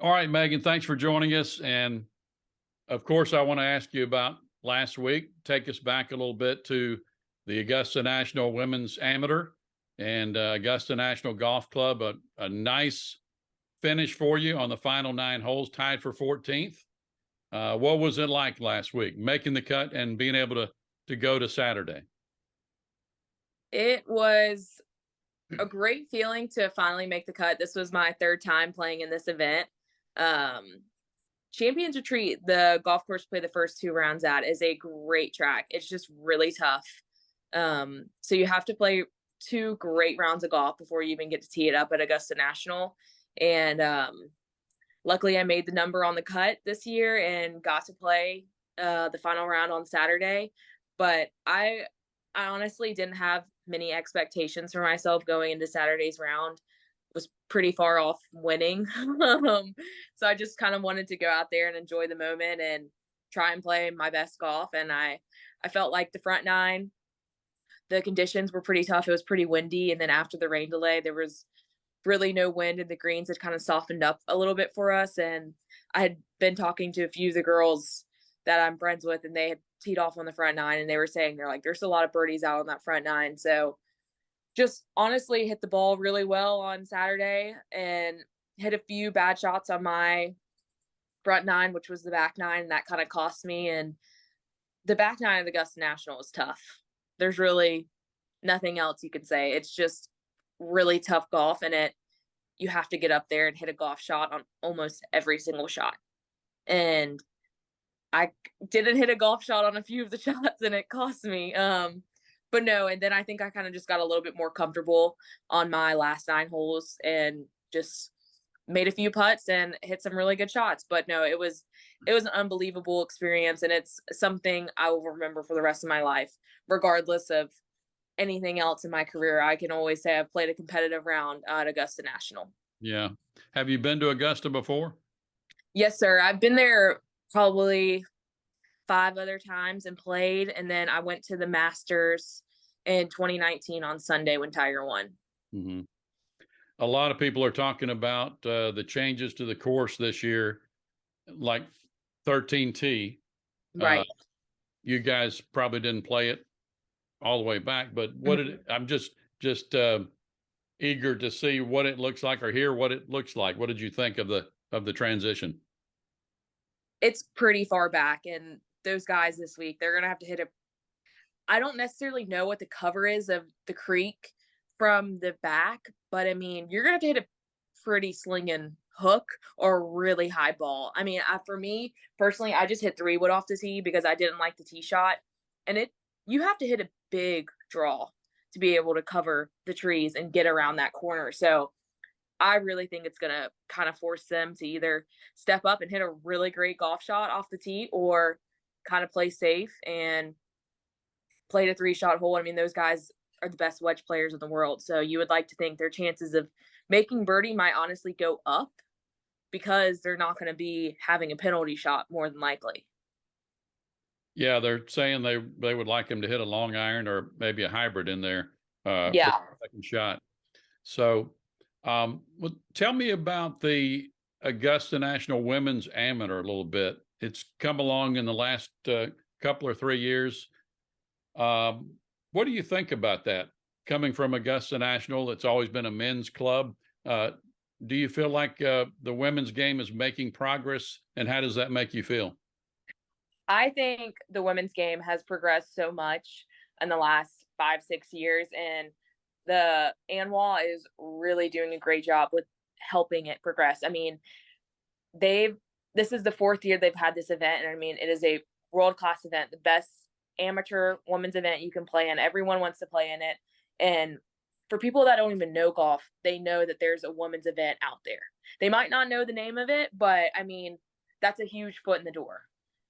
All right, Megan, thanks for joining us. And of course, I want to ask you about last week. Take us back a little bit to the Augusta National Women's Amateur and Augusta National Golf Club. A nice finish for you on the final 9 holes, tied for 14th. What was it like last week, making the cut and being able to go to Saturday? It was a great feeling to finally make the cut. This was my third time playing in this event. Um, Champions Retreat, the golf course we play the first 2 rounds at, is a great track. It's just really tough. So you have to play 2 great rounds of golf before you even get to tee it up at Augusta National. And luckily, I made the number on the cut this year and got to play the final round on Saturday. But I honestly didn't have many expectations for myself going into Saturday's round. Was pretty far off winning. So I just kind of wanted to go out there and enjoy the moment and try and play my best golf. And I felt like the front nine, the conditions were pretty tough. It was pretty windy. And then after the rain delay, there was really no wind and the greens had kind of softened up a little bit for us. And I had been talking to a few of the girls that I'm friends with, and they had teed off on the front nine, and they were saying they're like, there's a lot of birdies out on that front nine. So just honestly hit the ball really well on Saturday and hit a few bad shots on my front nine, which was the back nine, and that kind of cost me. And the back nine of the Augusta National is tough. There's really nothing else you can say. It's just really tough golf, and you have to get up there and hit a golf shot on almost every single shot. And I didn't hit a golf shot on a few of the shots, and it cost me. But no, and then I think I kind of just got a little bit more comfortable on my last 9 holes and just made a few putts and hit some really good shots. But no, it was an unbelievable experience, and it's something I will remember for the rest of my life, regardless of anything else in my career. I can always say I've played a competitive round at Augusta National. Yeah. Have you been to Augusta before? Yes, sir. I've been there probably 5 other times and played, and then I went to the Masters in 2019 on Sunday when Tiger won. Hmm. A lot of people are talking about the changes to the course this year, like 13T. Uh, Right. you guys probably didn't play it all the way back, but Mhm. I'm just eager to see what it looks like or hear what it looks like. What did you think of the transition? It's pretty far back, and those guys this week, they're gonna have to hit a I don't necessarily know what the cover is of the creek from the back, but I mean, you're gonna have to hit a pretty slinging hook or a really high ball. I mean, for me personally, I just hit 3 wood off the tee because I didn't like the tee shot, and you have to hit a big draw to be able to cover the trees and get around that corner. So I really think it's gonna kind of force them to either step up and hit a really great golf shot off the tee or kind of play safe and played a 3-shot hole. I mean, those guys are the best wedge players in the world. So you would like to think their chances of making birdie might honestly go up because they're not going to be having a penalty shot more than likely. Yeah, they're saying they would like him to hit a long iron or maybe a hybrid in there for Yeah. the second shot. So, well, tell me about the Augusta National Women's Amateur a little bit. It's come along in the last couple or 3 years. What do you think about that? Coming from Augusta National, it's always been a men's club. Uh, do you feel like the women's game is making progress, and how does that make you feel? I think the women's game has progressed so much in the last 5, 6 years, and the ANWA is really doing a great job with helping it progress. I mean, they've this is the 4th year they've had this event, and I mean, it is a world class event, the best amateur women's event you can play in. Everyone wants to play in it, and for people that don't even know golf, they know that there's a women's event out there. They might not know the name of it, but I mean, that's a huge foot in the door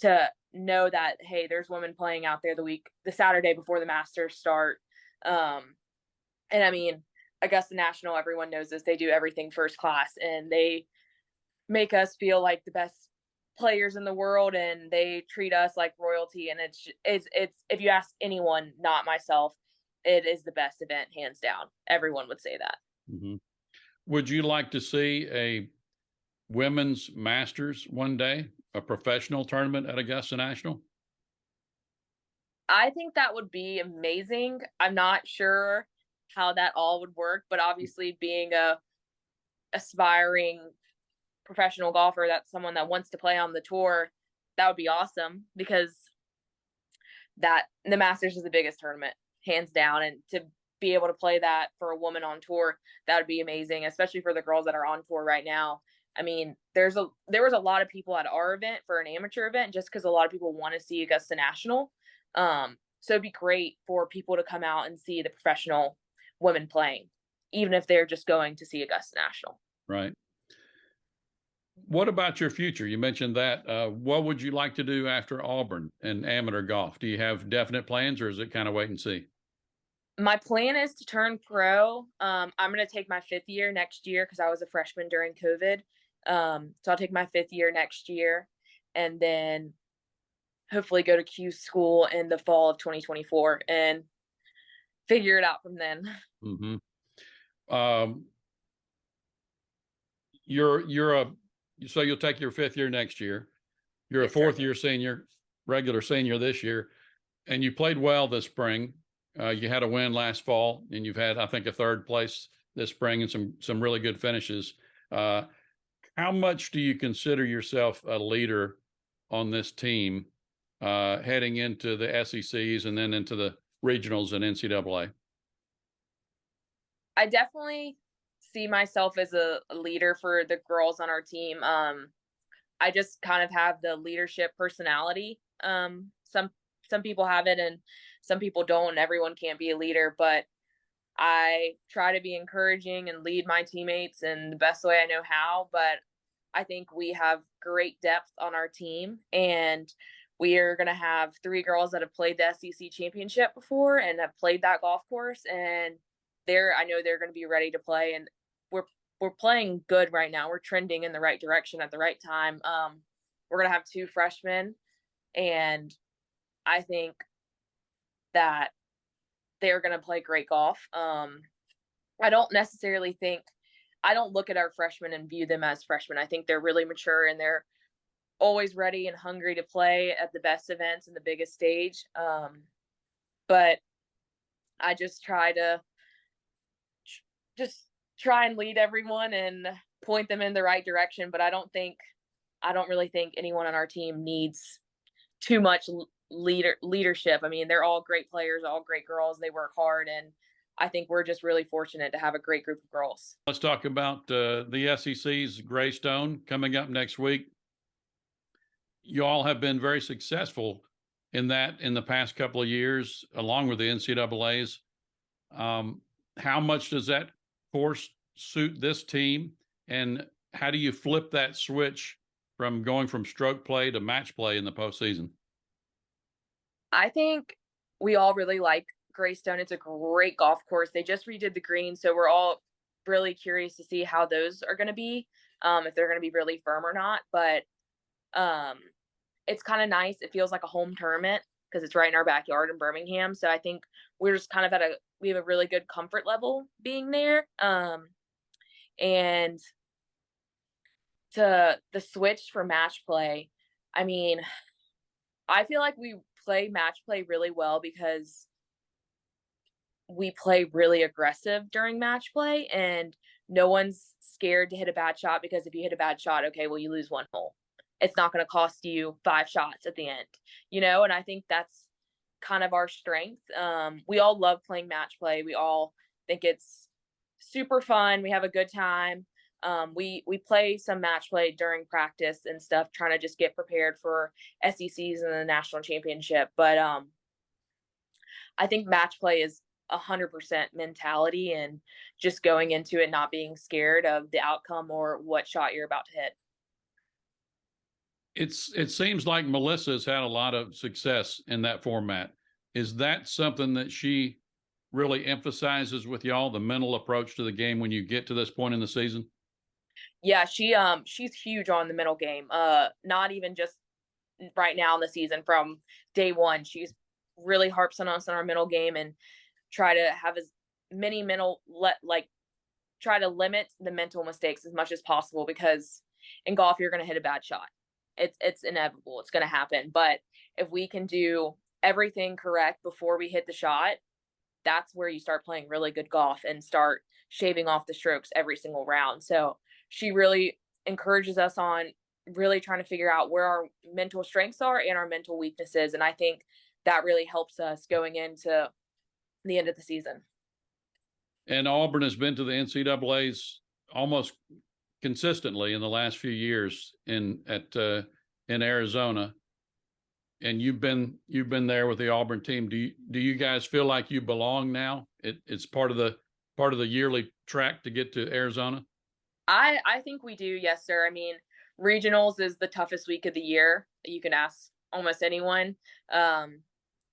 to know that hey, there's women playing out there the Saturday before the Masters start. And I mean, Augusta National, everyone knows this. They do everything first class, and they make us feel like the best players in the world, and they treat us like royalty. And it's if you ask anyone, not myself, it is the best event hands down. Everyone would say that. Mhm. Would you like to see women's masters one day, a professional tournament at Augusta National? I think that would be amazing. I'm not sure how that all would work, but obviously being a aspiring professional golfer, that's someone that wants to play on the tour, that would be awesome because that the Masters is the biggest tournament, hands down. And to be able to play that for a woman on tour, that would be amazing, especially for the girls that are on tour right now. I mean, there was a lot of people at our event for an amateur event just because a lot of people want to see Augusta National. So it'd be great for people to come out and see the professional women playing, even if they're just going to see Augusta National. Right. What about your future? You mentioned that. What would you like to do after Auburn and amateur golf? Do you have definite plans, or is it kind of wait and see? My plan is to turn pro. I'm going to take my fifth year next year because I was a freshman during COVID. So I'll take my fifth year next year and then hopefully go to Q school in the fall of 2024 and figure it out from then. Mm-hmm. Um, you're a so you'll take your fifth year next year. You're a Yes, sir. fourth year senior, regular senior this year, and you played well this spring. You had a win last fall, and you've had, I think, a third place this spring and some really good finishes. Uh, how much do you consider yourself a leader on this team heading into the SECs and then into the regionals and NCAA? I definitely see myself as a leader for the girls on our team. I just kind of have the leadership personality. Some people have it and some people don't, and everyone can't be a leader, but I try to be encouraging and lead my teammates in the best way I know how. But I think we have great depth on our team, and we are going to have three girls that have played the SEC championship before and have played that golf course. And I know they're going to be ready to play. And we're, we're playing good right now. We're trending in the right direction at the right time. We're going to have two freshmen, and I think that they're going to play great golf. I don't necessarily think I don't look at our freshmen and view them as freshmen. I think they're really mature and they're always ready and hungry to play at the best events and the biggest stage. But I just just try and lead everyone and point them in the right direction. But I don't really think anyone on our team needs too much leadership. I mean, they're all great players, all great girls. They work hard, and I think we're just really fortunate to have a great group of girls. Let's talk about the SEC's Greystone coming up next week. You all have been very successful in that in the past couple of years, along with the NCAA's. How much does that course suit this team, and how do you flip that switch from going from stroke play to match play in the postseason? I think we all really like Greystone. It's a great golf course. They just redid the green, so we're all really curious to see how those are going to be, if they're going to be really firm or not. But um, it's kind of nice. It feels like a home tournament because it's right in our backyard in Birmingham. So I think we're just kind of we have a really good comfort level being there. And to the switch for match play, I mean, I feel like we play match play really well because we play really aggressive during match play and no one's scared to hit a bad shot because if you hit a bad shot, okay, well, you lose one hole. It's not going to cost you 5 shots at the end. And I think that's kind of our strength. We all love playing match play. We all think it's super fun. We have a good time. We play some match play during practice and stuff, trying to just get prepared for SECs and the national championship. But I think match play is 100% mentality and just going into it not being scared of the outcome or what shot you're about to hit. It seems like Melissa's had a lot of success in that format. Is that something that she really emphasizes with y'all, the mental approach to the game when you get to this point in the season? Yeah, she's huge on the mental game. Not even just right now in the season, from day one. She's really harps on us on our mental game and try to have as many try to limit the mental mistakes as much as possible because in golf, you're going to hit a bad shot. It's inevitable. It's going to happen. But if we can do everything correct before we hit the shot, that's where you start playing really good golf and start shaving off the strokes every single round. So she really encourages us on really trying to figure out where our mental strengths are and our mental weaknesses. And I think that really helps us going into the end of the season. And Auburn has been to the NCAA's almost consistently in the last few years in Arizona. And you've been there with the Auburn team. Do you guys feel like you belong now? It's part of the yearly track to get to Arizona. I think we do, yes, sir. I mean, regionals is the toughest week of the year. You can ask almost anyone.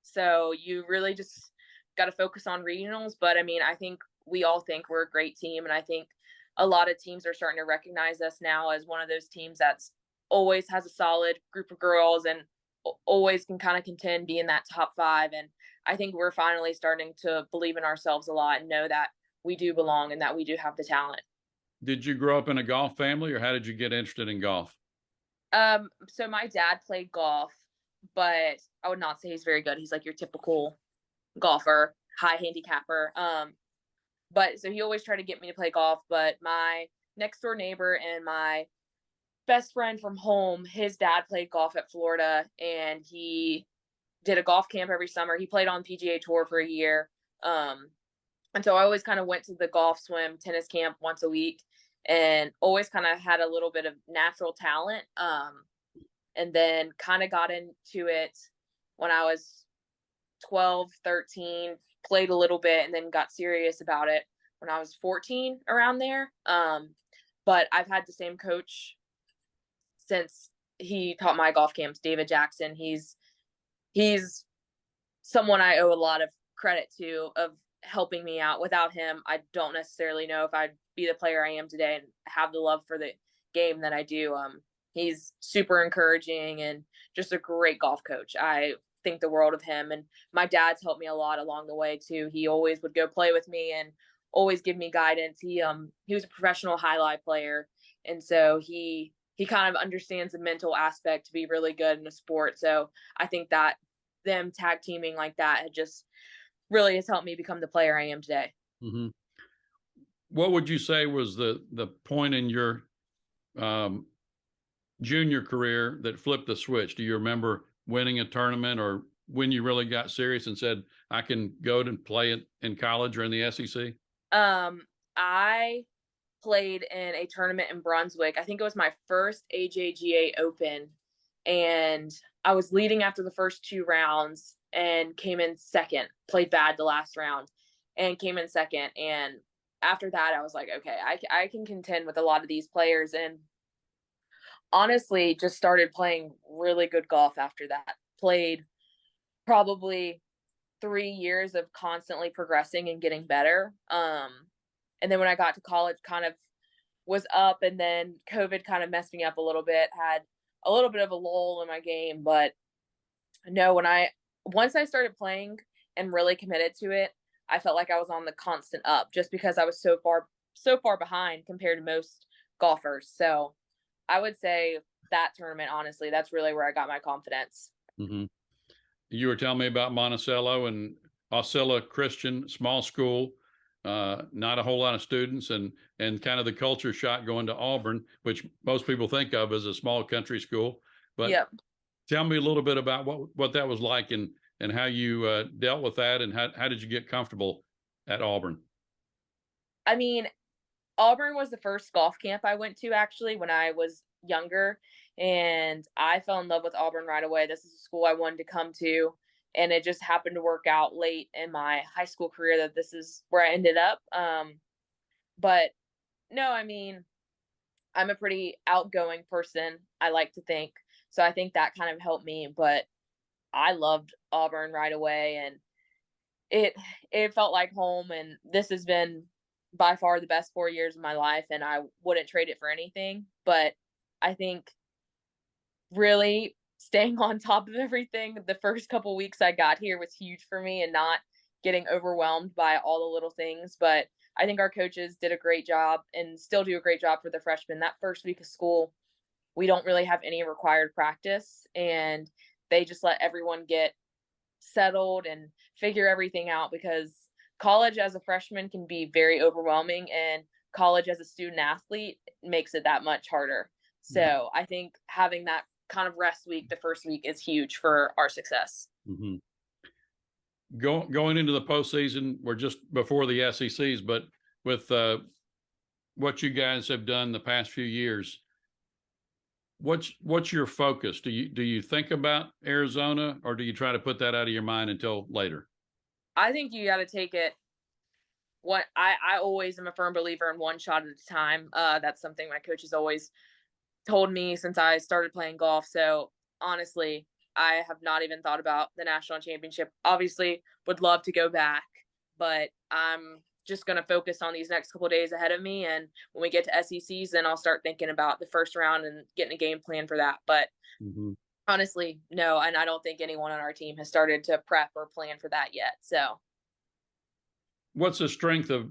So you really just got to focus on regionals. But I mean, I think we all think we're a great team, and I think a lot of teams are starting to recognize us now as one of those teams that's always has a solid group of girls and always can kind of contend, be in that top 5. And I think we're finally starting to believe in ourselves a lot and know that we do belong and that we do have the talent. Did you grow up in a golf family, or how did you get interested in golf? So my dad played golf, but I would not say he's very good. He's like your typical golfer, high handicapper. But so he always tried to get me to play golf. But my next door neighbor and my best friend from home, his dad played golf at Florida, and he did a golf camp every summer. He played on PGA Tour for a year. And so I always kind of went to the golf, swim, tennis camp once a week, and always kind of had a little bit of natural talent. And then kind of got into it when I was 12, 13, played a little bit, and then got serious about it when I was 14, around there. But I've had the same coach since he taught my golf camps, David Jackson. He's someone I owe a lot of credit to, of helping me out. Without him, I don't necessarily know if I'd be the player I am today and have the love for the game that I do. He's super encouraging and just a great golf coach. I think the world of him, and my dad's helped me a lot along the way too. He always would go play with me and always give me guidance. He was a professional highlight player, and so he kind of understands the mental aspect to be really good in a sport. So I think that them tag teaming like that had just really has helped me become the player I am today. Mm-hmm. What would you say was the point in your junior career that flipped the switch? Do you remember winning a tournament, or when you really got serious and said, I can go and play it in college or in the SEC? I played in a tournament in Brunswick. I think it was my first AJGA Open, and I was leading after the first 2 rounds and came in second. Played bad the last round and came in second. And after that, I was like, okay, I can contend with a lot of these players. And honestly, just started playing really good golf after that. Played probably 3 years of constantly progressing and getting better. And then when I got to college, kind of was up, and then COVID kind of messed me up a little bit. Had a little bit of a lull in my game, but no, once I started playing and really committed to it, I felt like I was on the constant up, just because I was so far behind compared to most golfers. So I would say that tournament, honestly, that's really where I got my confidence. Mm-hmm. You were telling me about Monticello and Osceola Christian, small school, not a whole lot of students, and kind of the culture shock going to Auburn, which most people think of as a small country school. But Yep. tell me a little bit about what that was like, and how you dealt with that, and how did you get comfortable at Auburn? I mean, Auburn was the first golf camp I went to, actually, when I was younger, and I fell in love with Auburn right away. This is a school I wanted to come to, and it just happened to work out late in my high school career that this is where I ended up. But no, I mean, I'm a pretty outgoing person, I like to think. So I think that kind of helped me, but I loved Auburn right away, and it felt like home, and this has been by far the best 4 years of my life, and I wouldn't trade it for anything. But I think really staying on top of everything the first couple weeks I got here was huge for me, and not getting overwhelmed by all the little things. But I think our coaches did a great job and still do a great job for the freshmen. That first week of school, we don't really have any required practice, and they just let everyone get settled and figure everything out, because college as a freshman can be very overwhelming, and college as a student athlete makes it that much harder. Yeah. So I think having that kind of rest week the first week is huge for our success. Hmm. Going into the postseason, we're just before the SECs, but with what you guys have done the past few years, what's your focus? Do you think about Arizona, or do you try to put that out of your mind until later? I think you got to take it. What I always am a firm believer in one shot at a time. That's something my coach has always told me since I started playing golf. So honestly, I have not even thought about the national championship. Obviously, would love to go back, but I'm just going to focus on these next couple of days ahead of me. And when we get to SECs, then I'll start thinking about the first round and getting a game plan for that. But Hmm. honestly, no, and I don't think anyone on our team has started to prep or plan for that yet. So, What's the strength of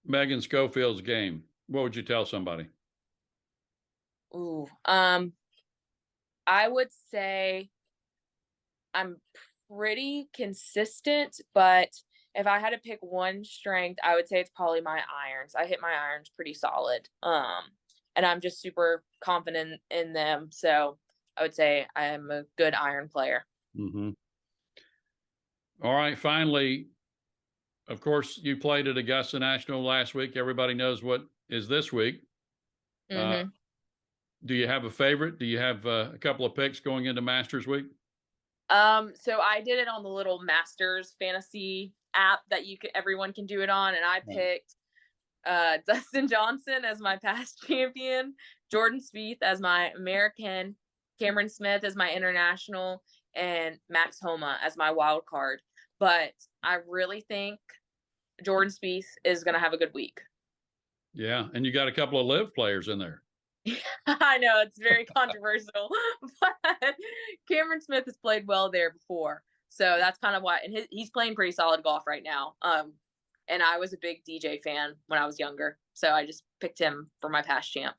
Megan Schofield's game? What would you tell somebody? ooh, I would say I'm pretty consistent, but if I had to pick one strength, I would say it's probably my irons. I hit my irons pretty solid. And I'm just super confident in them. So I would say I'm a good iron player. Hmm. All right. Finally, of course, you played at Augusta National last week. Everybody knows what is this week. Uh, Hmm. do you have a favorite? Do you have a couple of picks going into Masters week? So I did it on the little Masters fantasy app that everyone can do it on, and I Right. picked Dustin Johnson as my past champion, Jordan Spieth as my American, Cameron Smith as my international, and Max Homa as my wild card. But I really think Jordan Spieth is going to have a good week. Yeah, and you got a couple of live players in there. I know it's very controversial, but Cameron Smith has played well there before. So that's kind of why, and he's playing pretty solid golf right now. And I was a big DJ fan when I was younger, so I just picked him for my past champ.